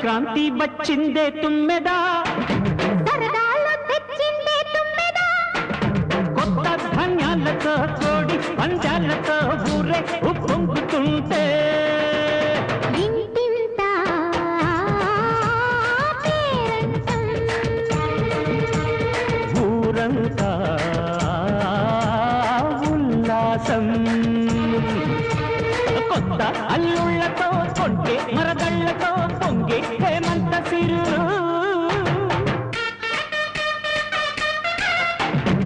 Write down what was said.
సంక్రాంతి వచ్చిందే తుమ్మెదా, సరదాలు తెచ్చిందే తుమ్మెదా, కొత్త ధాన్యాలతో కోడి పంచాలతో ఊరే ఉప్పొంగుతుంటే ఇంటింత పేరంటం, ఊరంతా ఉల్లాసం. కొత్త అల్లుళ్ళతో